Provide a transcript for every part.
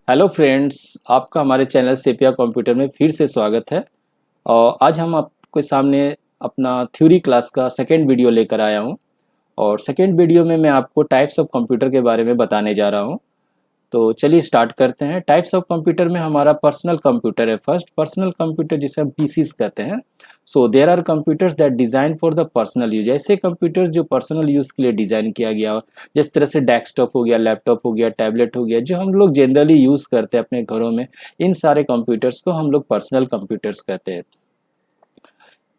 Hello friends, आपका हमारे channel sepia computer में फिर से स्वागत है। और आज हम आपके सामने अपना थ्योरी क्लास का सेकेंड वीडियो लेकर आया हूं। और सेकेंड वीडियो में मैं आपको टाइप्स ऑफ कंप्यूटर के बारे में बताने जा रहा हूं। तो चलिए स्टार्ट करते हैं। टाइप्स ऑफ कंप्यूटर में हमारा पर्सनल कंप्यूटर है। फर्स्ट, पर्सनल कंप्यूटर जिसे हम पीसीस कहते हैं। So there are computers that design for the personal use. ऐसे कंप्यूटर्स जो पर्सनल यूज के लिए डिजाइन किया गया हो, जिस तरह से डेस्कटॉप हो गया, लैपटॉप हो गया, टैबलेट हो गया, जो हम लोग जनरली यूज करते हैं अपने घरों में, इन सारे कंप्यूटर्स को हम लोग पर्सनल कंप्यूटर्स कहते हैं।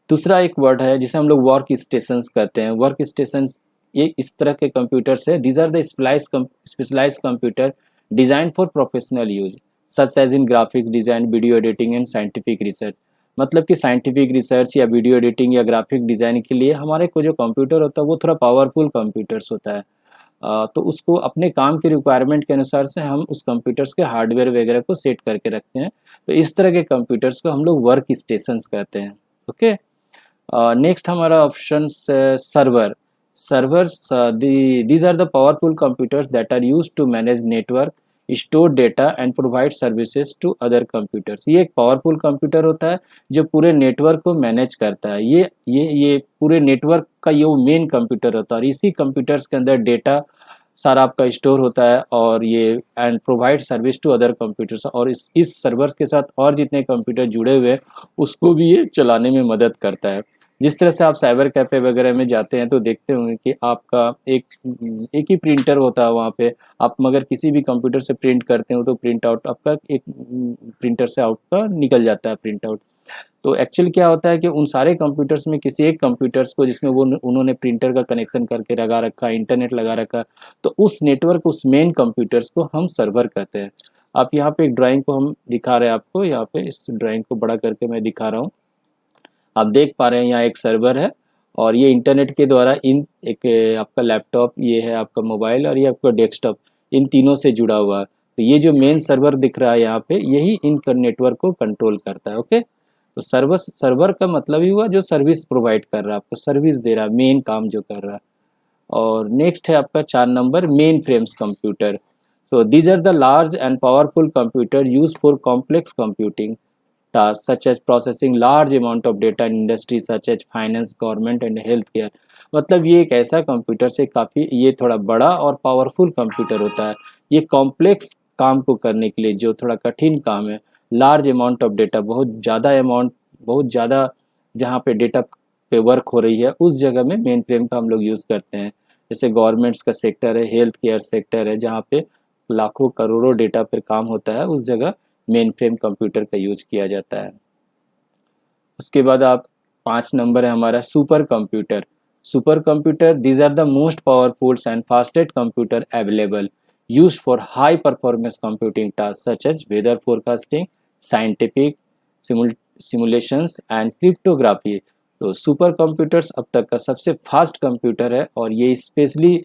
दूसरा एक वर्ड है जिसे हम लोग वर्क स्टेशंस कहते हैं। वर्क स्टेशंस ये इस तरह के कंप्यूटर्स है। These are the specialized computer design for professional use such as in graphics design, video editing and scientific research. मतलब कि साइंटिफिक रिसर्च या वीडियो एडिटिंग या ग्राफिक डिजाइन के लिए हमारे को जो कंप्यूटर होता है वो थोड़ा पावरफुल कंप्यूटर्स होता है। तो उसको अपने काम के रिक्वायरमेंट के अनुसार से हम उस कंप्यूटर्स के हार्डवेयर वगैरह को सेट करके रखते हैं। तो इस तरह के कंप्यूटर्स को हम लोग वर्क स्टेशंस कहते हैं। ओके। नेक्स्ट हमारा option server. Servers, these are the powerful computers that are used to manage network, store data and provide services to other computers। ये एक पावरफुल कंप्यूटर होता है जो पूरे नेटवर्क को मैनेज करता है। ये पूरे नेटवर्क का ये मेन कंप्यूटर होता है और इसी कंप्यूटर्स के अंदर डेटा सारा आपका स्टोर होता है और ये and provide service to other computers. और इस सर्वर्स के साथ और जितने कंप्यूटर जुड़े हुए हैं उसको भी ये चलाने में मदद करता है। जिस तरह से आप साइबर कैफे वगैरह में जाते हैं तो देखते होंगे कि आपका एक ही प्रिंटर होता है वहाँ पे। आप मगर किसी भी कंप्यूटर से प्रिंट करते हो तो प्रिंट आउट आपका एक प्रिंटर से आउट का निकल जाता है प्रिंट आउट। तो एक्चुअल क्या होता है कि उन सारे कंप्यूटर्स में किसी एक कंप्यूटर्स को जिसमें वो उन्होंने प्रिंटर का कनेक्शन करके लगा रखा, इंटरनेट लगा रखा, तो उस नेटवर्क उस मेन कंप्यूटर्स को हम सर्वर कहते हैं। आप यहाँ पे एक ड्राइंग को हम दिखा रहे हैं आपको, यहाँ पे इस ड्राइंग को बड़ा करके मैं दिखा रहा हूँ। आप देख पा रहे हैं यहाँ एक सर्वर है और ये इंटरनेट के द्वारा इन एक आपका लैपटॉप, ये है आपका मोबाइल और ये आपका डेस्कटॉप, इन तीनों से जुड़ा हुआ है। तो ये जो मेन सर्वर दिख रहा है यहाँ पे, यही इन नेटवर्क को कंट्रोल करता है। ओके। तो सर्वर का मतलब ही हुआ जो सर्विस प्रोवाइड कर रहा है, आपको सर्विस दे रहा है, मेन काम जो कर रहा है। और नेक्स्ट है आपका 4 number, mainframes computer. So these are the large and powerful computer use for complex computing tasks such as processing large amount of data in industries such as finance, government and healthcare। मतलब ये एक ऐसा computer से काफ़ी ये थोड़ा बड़ा और पावरफुल कंप्यूटर होता है। ये कॉम्प्लेक्स काम को करने के लिए जो थोड़ा कठिन काम है, लार्ज अमाउंट ऑफ डेटा, बहुत ज़्यादा जहाँ पे डेटा पे वर्क हो रही है उस जगह में मेन फ्रेम का हम लोग यूज़ करते हैं। जैसे गवर्नमेंट्स का सेक्टर है, हेल्थ केयर सेक्टर है, जहाँ पे लाखों करोड़ों डेटा पर काम होता है, उस जगह मेन फ्रेम कंप्यूटर का यूज किया जाता है। उसके बाद आप 5 नंबर है हमारा, super computer. Super computer, these are the most powerful and fastest computer available use for high performance computing task such as weather forecasting, scientific simulations and cryptography. तो सुपर कंप्यूटर्स अब तक का सबसे फास्ट कंप्यूटर है और ये specially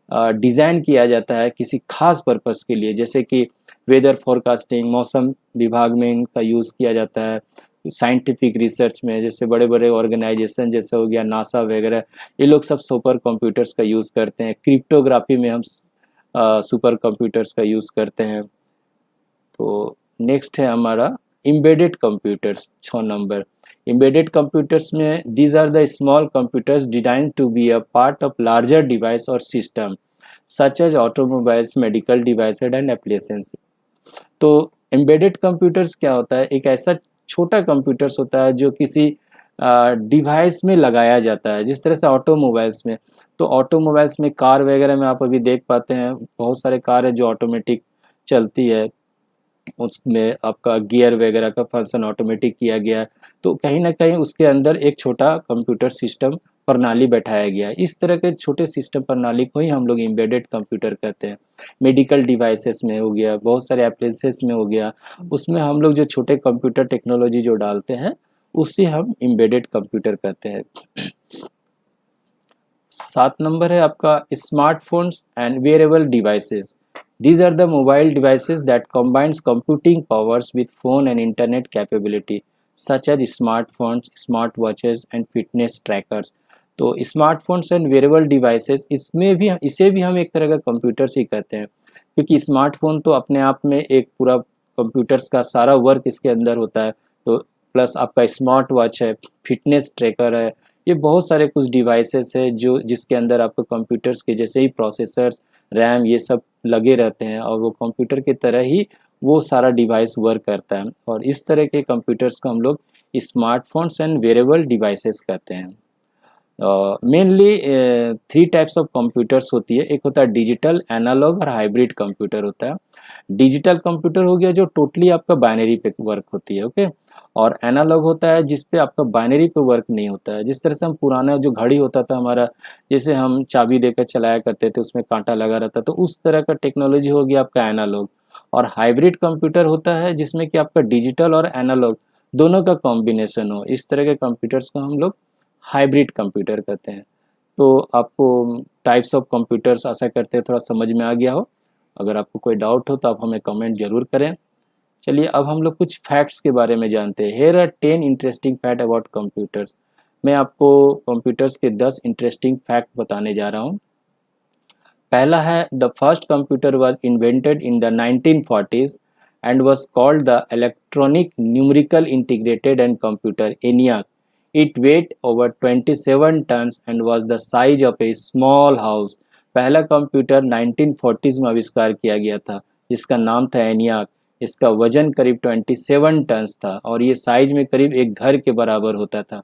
design किया जाता है किसी खास पर्पस के लिए, जैसे कि वेदर फोरकास्टिंग, मौसम विभाग में इनका यूज़ किया जाता है। साइंटिफिक रिसर्च में जैसे बड़े बड़े ऑर्गेनाइजेशन जैसे हो गया नासा वगैरह, ये लोग सब सुपर कंप्यूटर्स का यूज़ करते हैं। क्रिप्टोग्राफी में हम सुपर कंप्यूटर्स का यूज़ करते हैं। तो नेक्स्ट है हमारा embedded computers, 6 number. Embedded computers में these are the small computers design to be a part of larger device और system such as automobiles, medical devices and applications. तो एम्बेडेड कंप्यूटर्स क्या होता है, एक ऐसा छोटा कंप्यूटर्स होता है जो किसी डिवाइस में लगाया जाता है। जिस तरह से ऑटोमोबाइल्स में, तो ऑटोमोबाइल्स में कार वगैरह में आप अभी देख पाते हैं बहुत सारे कार है जो ऑटोमेटिक चलती है, उसमें आपका गियर वगैरह का फंक्शन ऑटोमेटिक किया गया है। तो कहीं ना कहीं उसके अंदर एक छोटा कंप्यूटर सिस्टम प्रणाली बैठाया गया है। इस तरह के छोटे सिस्टम प्रणाली को ही हम लोग एम्बेडेड कंप्यूटर कहते हैं। मेडिकल डिवाइसेस में हो गया, बहुत सारे एप्लीकेशंस में हो गया, उसमें हम लोग जो छोटे कंप्यूटर टेक्नोलॉजी जो डालते हैं उसे हम एम्बेडेड कंप्यूटर कहते हैं। 7 नंबर है आपका, smartphones and wearable devices. These are the mobile devices that combines computing powers with phone and internet capability, such as smartphones, smartwatches and fitness trackers। तो स्मार्टफोन्स एंड वेरेबल डिवाइसेस, इसमें भी इसे भी हम एक तरह का कंप्यूटर ही कहते हैं। क्योंकि स्मार्टफोन तो अपने आप में एक पूरा कंप्यूटर्स का सारा वर्क इसके अंदर होता है। तो प्लस आपका स्मार्ट वॉच है, फिटनेस ट्रैकर है, ये बहुत सारे कुछ डिवाइसेस है जो जिसके अंदर आपको कंप्यूटर्स के जैसे ही प्रोसेसर्स, रैम ये सब लगे रहते हैं और वो कंप्यूटर की तरह ही वो सारा डिवाइस वर्क करता है। और इस तरह के कंप्यूटर्स को हम लोग स्मार्टफोन्स एंड वेरेबल डिवाइसेस कहते हैं। मेनली 3 टाइप्स ऑफ कंप्यूटर्स होती है। एक होता है डिजिटल, एनालॉग और हाइब्रिड कंप्यूटर होता है। डिजिटल कंप्यूटर हो गया जो टोटली आपका बाइनरी पे वर्क होती है, ओके। और एनालॉग होता है जिस पे आपका बाइनरी पे वर्क नहीं होता है। जिस तरह से हम पुराना जो घड़ी होता था हमारा, जैसे हम चाबी देकर चलाया करते थे, उसमें कांटा लगा रहता, तो उस तरह का टेक्नोलॉजी हो गया आपका एनालॉग। और हाइब्रिड कंप्यूटर होता है जिसमें कि आपका डिजिटल और एनालॉग दोनों का कॉम्बिनेशन हो। इस तरह के कंप्यूटर्स को हम लोग हाइब्रिड कंप्यूटर कहते हैं। तो आपको टाइप्स ऑफ कंप्यूटर्स आशा करते हैं थोड़ा समझ में आ गया हो। अगर आपको कोई डाउट हो तो आप हमें कमेंट जरूर करें। चलिए अब हम लोग कुछ फैक्ट्स के बारे में जानते हैं। Here are 10 interesting fact about computers. मैं आपको कंप्यूटर्स के 10 इंटरेस्टिंग फैक्ट बताने जा रहा हूँ। पहला है the first computer was invented in the 1940s and was called the Electronic Numerical Integrated and Computer ENIAC. It weighed over 27 tons and was the size of a small house. पहला computer 1940s में आविष्कार किया गया था जिसका नाम था ENIAC. इसका वजन करीब 27 टन्स था और ये साइज में करीब एक घर के बराबर होता था।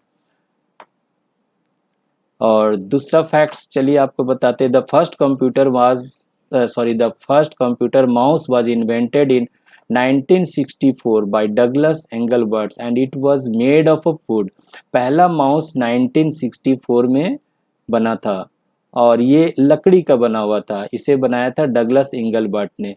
और दूसरा फैक्ट्स चलिए आपको बताते हैं। The first computer mouse was invented in 1964 by Douglas Engelbart and it was made of a wood. पहला माउस 1964 में बना था और ये लकड़ी का बना हुआ था। इसे बनाया था डगलस एंगलबर्ट ने।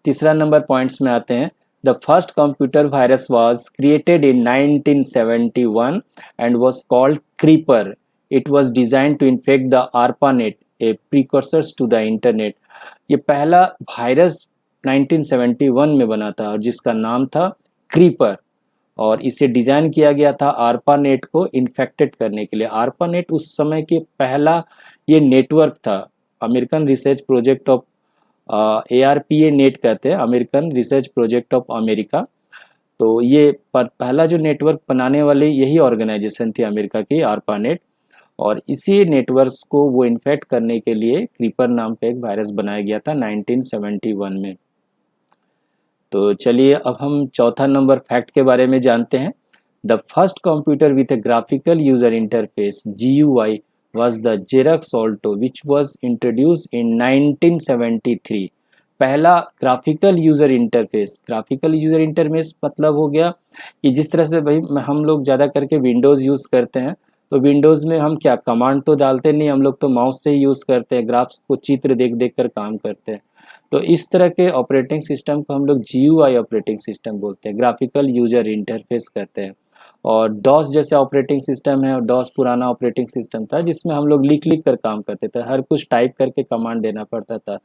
तीसरा नंबर पॉइंट्स में आते हैं। The first computer virus was created in 1971 and was called Creeper. It was designed to infect the ARPANET, a precursor to the internet. ये पहला वायरस 1971 में बना था और जिसका नाम था क्रीपर और इसे डिजाइन किया गया था आरपानेट को इन्फेक्टेड करने के लिए। आरपानेट उस समय के पहला ये नेटवर्क था, American research project of ARPA net कहते हैं, American research project of America. तो ये पहला जो नेटवर्क बनाने वाले यही ऑर्गेनाइजेशन थी अमेरिका की, आरपानेट। और इसी नेटवर्क्स को वो इन्फेक्ट करने के लिए क्रीपर नाम का एक वायरस बनाया गया था 1971 में। तो चलिए अब हम चौथा नंबर फैक्ट के बारे में जानते हैं। The first computer with A graphical user interface GUI was the Xerox Alto which was introduced in 1973. पहला graphical user interface. Graphical user interface मतलब हो गया कि जिस तरह से भाई हम लोग ज़्यादा करके विंडोज़ यूज़ करते हैं, तो विंडोज़ में हम क्या कमांड तो डालते नहीं, हम लोग तो माउस से ही यूज़ करते हैं, ग्राफ्स को चित्र देख देख कर काम करते हैं। तो इस तरह के ऑपरेटिंग सिस्टम को हम लोग GUI ऑपरेटिंग सिस्टम बोलते हैं, ग्राफिकल यूजर इंटरफेस कहते हैं। और डॉस जैसे ऑपरेटिंग सिस्टम है, डॉस पुराना ऑपरेटिंग सिस्टम था जिसमें हम लोग लिख लिख कर काम करते थे, हर कुछ टाइप करके कमांड देना पड़ता था।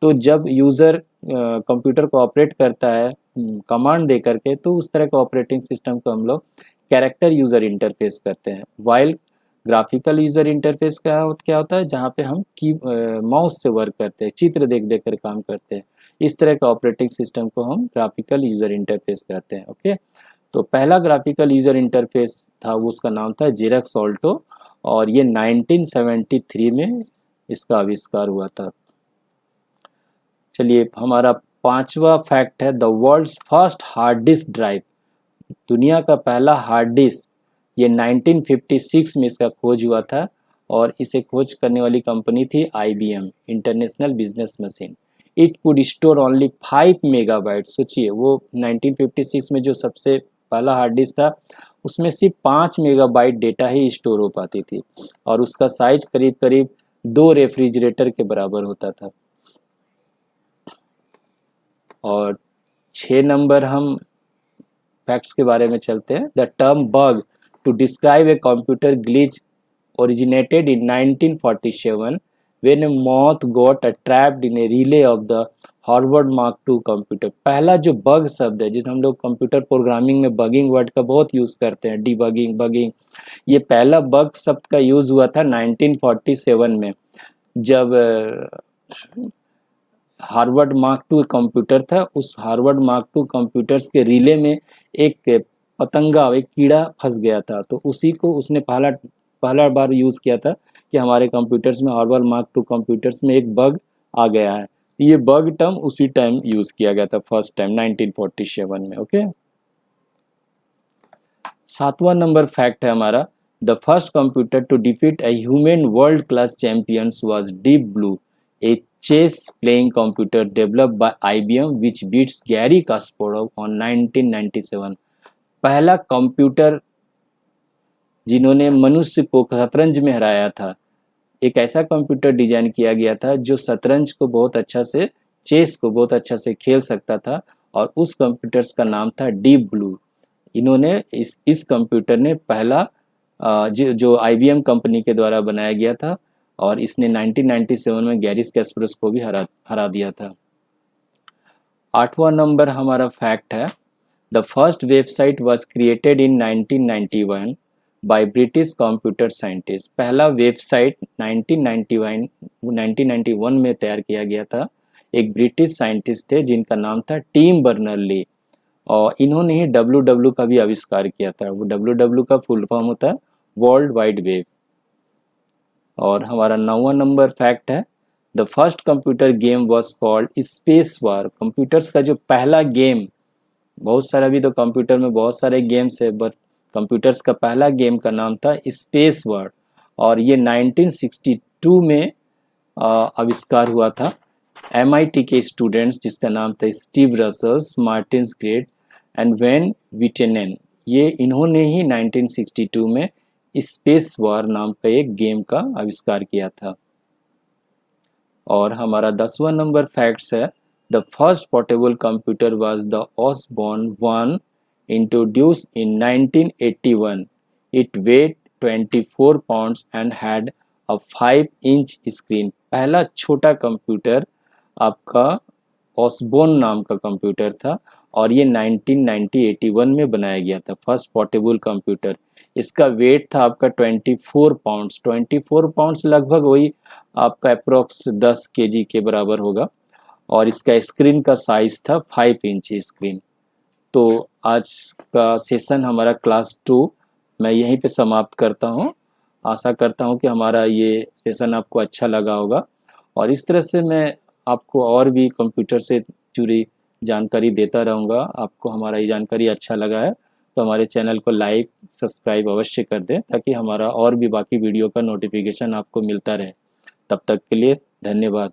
तो जब यूज़र कंप्यूटर को ऑपरेट करता है कमांड दे करके, तो उस तरह का ऑपरेटिंग सिस्टम को हम लोग कैरेक्टर यूज़र इंटरफेस करते हैं। वाइल ग्राफिकल यूज़र इंटरफेस क्या होता है, जहाँ पे हम माउस से वर्क करते हैं, चित्र देख देख कर काम करते हैं। इस तरह का ऑपरेटिंग सिस्टम को हम ग्राफिकल यूज़र इंटरफेस कहते हैं, ओके। तो पहला ग्राफिकल यूजर इंटरफेस था वो, उसका नाम था जेरक्स ऑल्टो और ये 1973 में इसका आविष्कार हुआ था। चलिए हमारा पांचवा फैक्ट है the world's first hard disk drive. दुनिया का पहला हार्ड डिस्क, ये 1956 में इसका खोज हुआ था और इसे खोज करने वाली कंपनी थी IBM, international business machine. It could store only 5 megabyte. सोचिए वो 1956 में जो सबसे पहला हार्ड डिस्क था उसमें सिर्फ 5 मेगाबाइट डेटा ही स्टोर हो पाती थी और उसका साइज करीब करीब 2 रेफ्रिजरेटर के बराबर होता था। और 6 नंबर हम फैक्ट्स के बारे में चलते हैं। The term bug to describe a computer glitch originated in 1947 when a moth got trapped in a relay of the Harvard mark II computer. पहला जो बग शब्द है, जिसे हम लोग कंप्यूटर प्रोग्रामिंग में बगिंग वर्ड का बहुत यूज़ करते हैं, डीबगिंग, बगिंग, ये पहला बग शब्द का यूज़ हुआ था 1947 में, जब हार्वर्ड मार्क टू कंप्यूटर था। उस हार्वर्ड मार्क टू कंप्यूटर्स के रिले में एक पतंगा, एक कीड़ा फंस गया था, तो उसी को उसने पहला बार यूज़ किया था कि हमारे कंप्यूटर्स में, हार्वर्ड मार्क टू कंप्यूटर्स में एक बग आ गया है। ये बग टर्म उसी टाइम यूज़ किया गया था, फर्स्ट टाइम 1947 में। ओके, 7वां नंबर फैक्ट है हमारा, the first computer to defeat a human world class champions was Deep Blue, a chess playing computer developed by IBM which beats Garry Kasparov on 1997। पहला computer जिन्होंने मनुष्य को शतरंज में हराया था, एक ऐसा कंप्यूटर डिजाइन किया गया था जो शतरंज को बहुत अच्छा से, चेस को बहुत अच्छा से खेल सकता था, और उस कंप्यूटर्स का नाम था डीप ब्लू। इन्होंने इस कंप्यूटर ने पहला जो IBM कंपनी के द्वारा बनाया गया था, और इसने 1997 में गैरी कैस्परोव को भी हरा दिया था। 8वां नंबर हमारा फैक्ट है, the first website was created in 1991 by British computer scientist. पहला वेबसाइट 1991 में तैयार किया गया था। एक ब्रिटिश साइंटिस्ट थे जिनका नाम था टिम बर्नर-ली, और इन्होंने ही WW का भी आविष्कार किया था। वो WW का फुल फॉर्म होता है वर्ल्ड वाइड वेब। और हमारा 9वां नंबर फैक्ट है, the first computer game was called space war. Computers का जो पहला गेम, बहुत सारा भी तो कंप्यूटर में बहुत सारे गेम्स है, बट कंप्यूटर्स का पहला गेम का नाम था स्पेस वार, और ये 1962 में आविष्कार हुआ था। MIT के स्टूडेंट्स जिसका नाम था Steve Russells, Martin Graetz and Wayne Wiitanen, ये इन्होंने ही 1962 में स्पेस वार नाम का एक गेम का आविष्कार किया था। और हमारा 10वां नंबर फैक्ट्स है, the first portable computer was the Osborne 1 introduced in 1981। It weighed 24 pounds and had a 5-इंच स्क्रीन। पहला छोटा कंप्यूटर आपका ऑसबॉर्न नाम का कंप्यूटर था, और ये 1981 में बनाया गया था, फर्स्ट पोर्टेबल कंप्यूटर। इसका वेट था आपका 24 पाउंड्स। 24 पाउंड्स लगभग वही आपका अप्रोक्स 10 kg के बराबर होगा, और इसका स्क्रीन का साइज था 5 इंच स्क्रीन। तो आज का सेशन हमारा क्लास 2 मैं यहीं पे समाप्त करता हूँ। आशा करता हूँ कि हमारा ये सेशन आपको अच्छा लगा होगा, और इस तरह से मैं आपको और भी कंप्यूटर से जुड़ी जानकारी देता रहूँगा। आपको हमारा ये जानकारी अच्छा लगा है तो हमारे चैनल को लाइक सब्सक्राइब अवश्य कर दें, ताकि हमारा और भी बाकी वीडियो का नोटिफिकेशन आपको मिलता रहे। तब तक के लिए धन्यवाद।